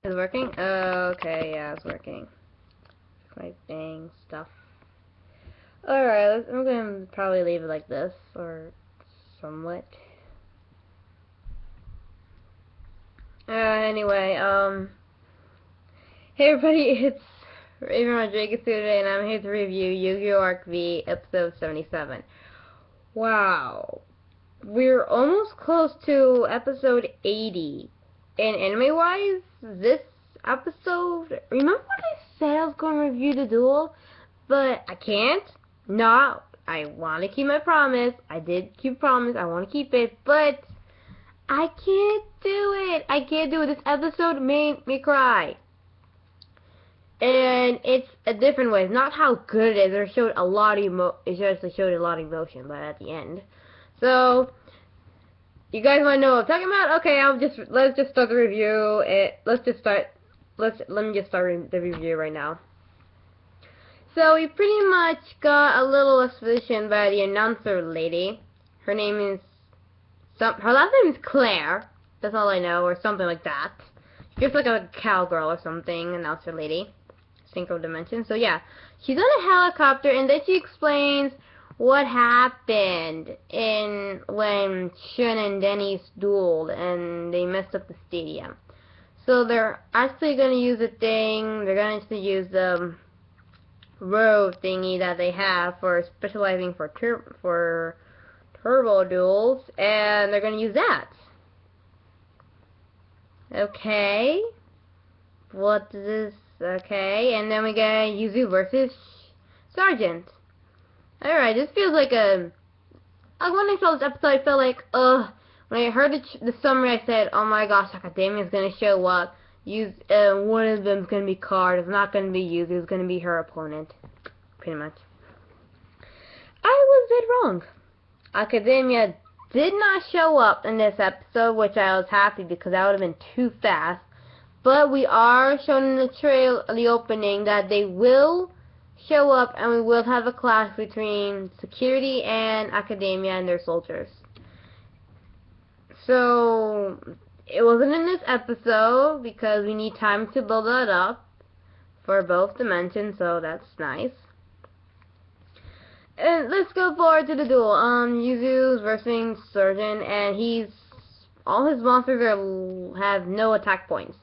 Is it working? Okay, yeah, it's working. My bang stuff. Alright, I'm gonna probably leave it like this, or somewhat. Anyway, hey everybody, it's Raven Rodriguez here today, and I'm here to review Yu-Gi-Oh! Arc V, episode 77. Wow. We're almost close to episode 80. And anime-wise, this episode, remember what I said I was going to review the duel? But I can't. No, I want to keep my promise. I did keep promise. I want to keep it, but I can't do it. I can't do it. This episode made me cry. And it's a different way. It's not how good it is. It showed a lot of it actually showed a lot of emotion, but at the end. So, you guys want to know what I'm talking about? Okay, let's just start the review. Let me just start the review right now. So we pretty much got a little exposition by the announcer lady. Her last name is Claire. That's all I know, or something like that. Just like a cowgirl or something, announcer lady. Synchro dimension. So yeah, she's on a helicopter, and then she explains what happened when Shun and Dennis dueled and they messed up the stadium. So they're actually going to use a thing. They're going to use the road thingy that they have for specializing for turbo duels, and they're going to use that. Okay. What is this? Okay, and then we got Yuzu versus Sergeant. Alright, this feels like when I saw this episode, I felt like, when I heard the summary, I said, oh my gosh, Academia's gonna show up. One of them's gonna be Card. It's not gonna be Yuzu. It's gonna be her opponent. Pretty much. I was dead wrong. Academia did not show up in this episode, which I was happy because that would have been too fast. But we are shown in the opening that they will show up, and we will have a clash between security and Academia and their soldiers. So it wasn't in this episode because we need time to build that up for both dimensions, so that's nice. And let's go forward to the duel. Yuzu's versus Surgeon, and all his monsters have no attack points.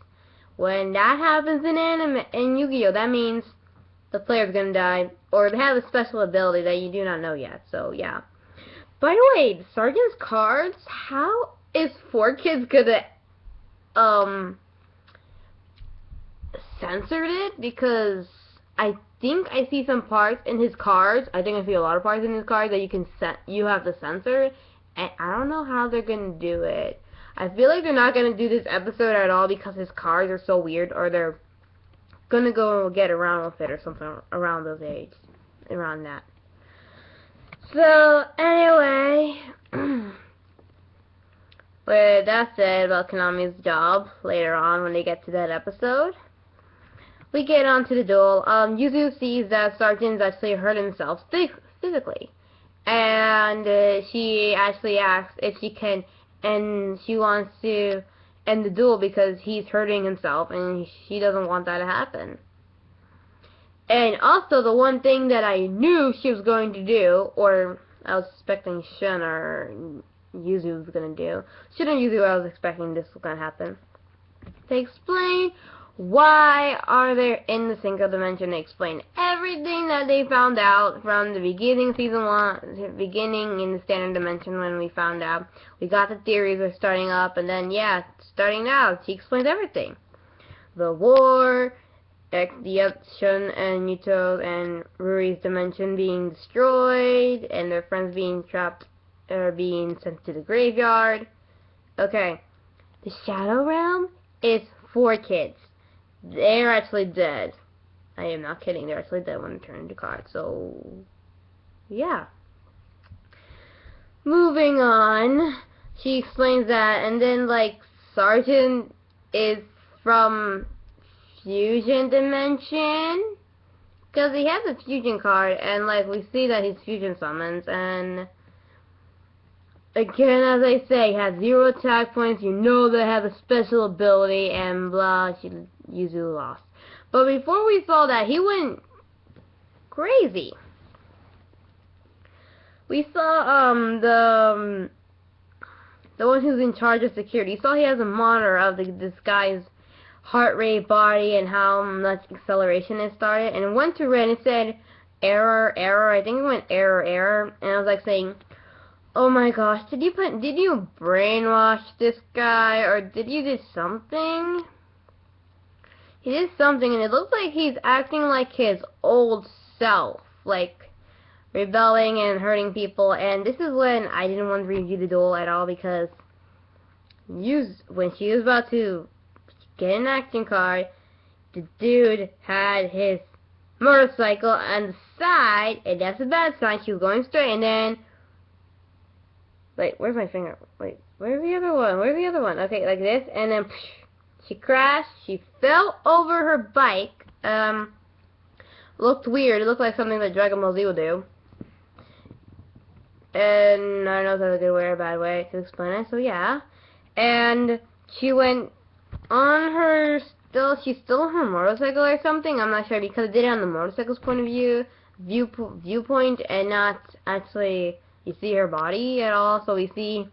When that happens in Yu-Gi-Oh, that means the player's gonna die, or they have a special ability that you do not know yet. So yeah. By the way, the Sergeant's cards. How is 4Kids gonna censored it? Because I think I see some parts in his cards. I think I see a lot of parts in his cards that you have to censor, and I don't know how they're gonna do it. I feel like they're not gonna do this episode at all because his cards are so weird, or they're gonna go get around with it or something around that. So anyway, with that said about Konami's job later on when they get to that episode, we get on to the duel. Yuzu sees that Sergeant's actually hurt himself physically, and she actually asks if she can, and she wants to end the duel because he's hurting himself, and she doesn't want that to happen. And also, the one thing that I knew she was going to do, or I was expecting Shun or Yuzu was going to do. Shun and Yuzu, I was expecting this was going to happen. They explain why are they in the Synchro Dimension. They explain everything that they found out from the beginning, season 1, the beginning in the Standard Dimension when we found out. We got the theories were starting up, and then, yeah, starting now, she explains everything. The war, the Shun and Yuto and Ruri's dimension being destroyed, and their friends being trapped, or being sent to the graveyard. Okay, the Shadow Realm is 4Kids. They're actually dead. I am not kidding. They're actually dead when they turn into cards. So, yeah. Moving on. She explains that, and then, like, Sergeant is from Fusion Dimension. Because he has a Fusion card, and, like, we see that he's Fusion summons, and again, as I say, has 0 attack points. You know they have a special ability, and blah. Yuzu lost. But before we saw that, he went crazy. We saw the one who's in charge of security. You saw he has a monitor of this guy's heart rate, body, and how much acceleration it started. And it went to red and it said error, error. I think it went error, error. And I was like saying, oh my gosh, did you brainwash this guy, or did you do something? He did something, and it looks like he's acting like his old self, like rebelling and hurting people. And this is when I didn't want to review the duel at all, because when she was about to get an action card, the dude had his motorcycle on the side, and that's a bad sign. She was going straight, and then, wait, where's my finger? Wait, where's the other one? Where's the other one? Okay, like this, and then she crashed. She fell over her bike. Looked weird. It looked like something that Dragon Ball Z would do. And I don't know if that's a good way or a bad way to explain it. So yeah, and she went on her. She's still on her motorcycle or something. I'm not sure, because it did it on the motorcycle's point of viewpoint, and not actually you see her body at all. So we see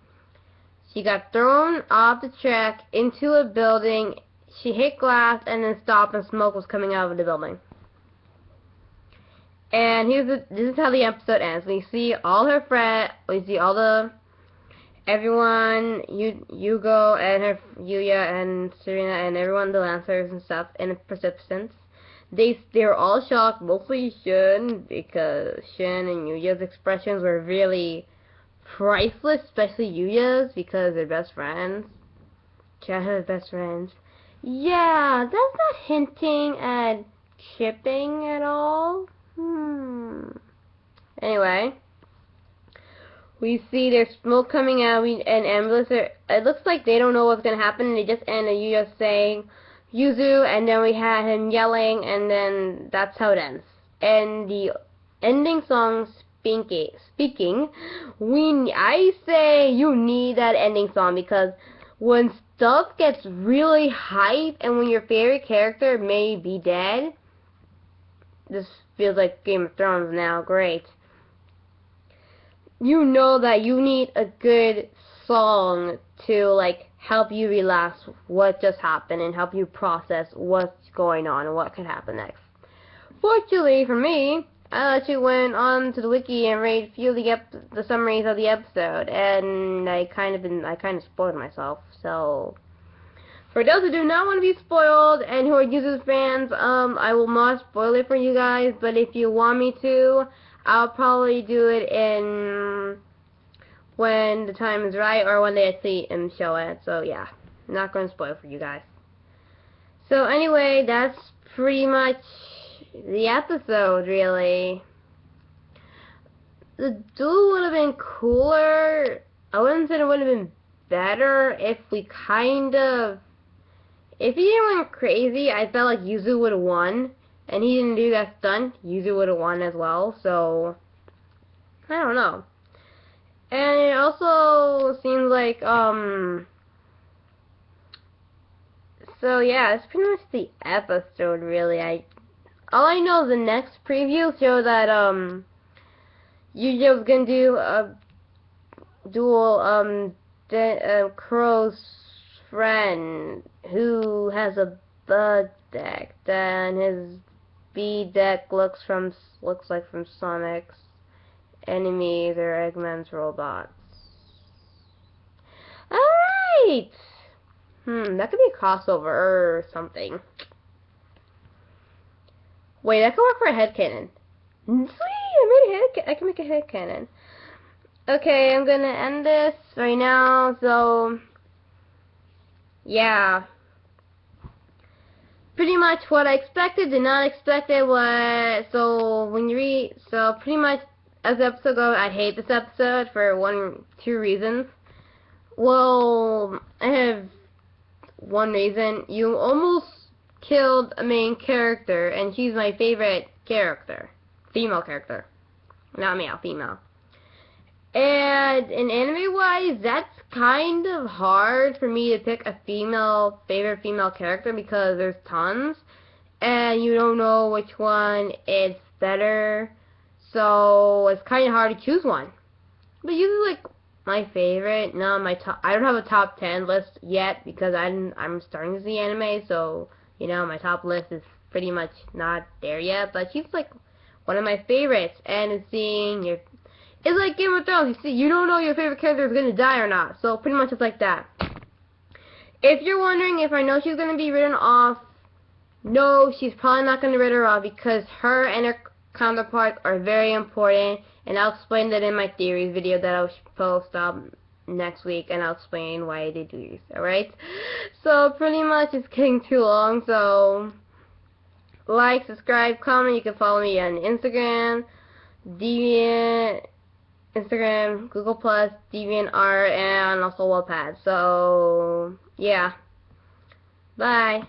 she got thrown off the track into a building. She hit glass and then stopped, and smoke was coming out of the building. And this is how the episode ends. We see all her friends. We see everyone, Yugioh and her Yugioh and Serena and everyone, the Lancers and stuff, and the participants. They're all shocked, mostly Shin, because Shin and Yugioh's expressions were really priceless, especially Yugioh's, because they're best friends. Childhood best friends. Yeah, that's not hinting at shipping at all. Anyway, we see there's smoke coming out, and ambulance. It looks like they don't know what's gonna happen, and they just end with Yugioh saying Yuzu, and then we had him yelling, and then that's how it ends. And the ending song, speaking, I say you need that ending song, because when stuff gets really hype, and when your favorite character may be dead, this feels like Game of Thrones now, great. You know that you need a good song to, like, help you relax what just happened and help you process what's going on and what could happen next. Fortunately for me, I actually went on to the wiki and read a few of the summaries of the episode, and I kind of spoiled myself. So for those who do not want to be spoiled and who are Yuzu fans, I will not spoil it for you guys, but if you want me to, I'll probably do it when the time is right, or when they actually show it. So yeah, I'm not going to spoil for you guys. So anyway, that's pretty much the episode, really. The duel would have been cooler. I wouldn't say it would have been better if he didn't went crazy. I felt like Yuzu would have won, and he didn't do that stunt. Yuzu would have won as well, so I don't know. And it also seems like, so yeah, it's pretty much the episode, really. All I know is the next preview show that, Yugioh's gonna do a duel, Crow's friend, who has a bug deck, then his B deck looks like from Sonic's enemies or Eggman's robots. Alright! That could be a crossover or something. Wait, that could work for a headcanon. Sweet! I can make a headcanon. Okay, I'm gonna end this right now, so yeah. Pretty much what I expected, did not expect it, so pretty much as the episode goes, I hate this episode for two reasons. Well, I have one reason. You almost killed a main character, and she's my favorite character. Female character. Not male, female. And in anime-wise, that's kind of hard for me to pick a favorite female character because there's tons, and you don't know which one is better, so it's kind of hard to choose one. But usually, like, my favorite, no, my top, I don't have a top 10 list yet because I'm starting to see anime, so, you know, my top list is pretty much not there yet, but she's, like, one of my favorites, and it's like Game of Thrones. You see, you don't know your favorite character is gonna die or not. So pretty much it's like that. If you're wondering if I know she's gonna be written off, no, she's probably not gonna write her off because her and her counterparts are very important, and I'll explain that in my theories video that I'll post next week, and I'll explain why they do this. Alright? So pretty much it's getting too long. So like, subscribe, comment. You can follow me on Instagram, Google Plus, DeviantArt, and also Wattpad. So, yeah. Bye.